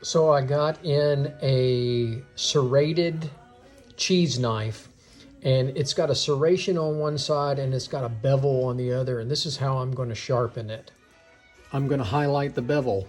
So I got in a serrated cheese knife, and it's got a serration on one side and it's got a bevel on the other, and this is how I'm going to sharpen it. I'm going to highlight the bevel.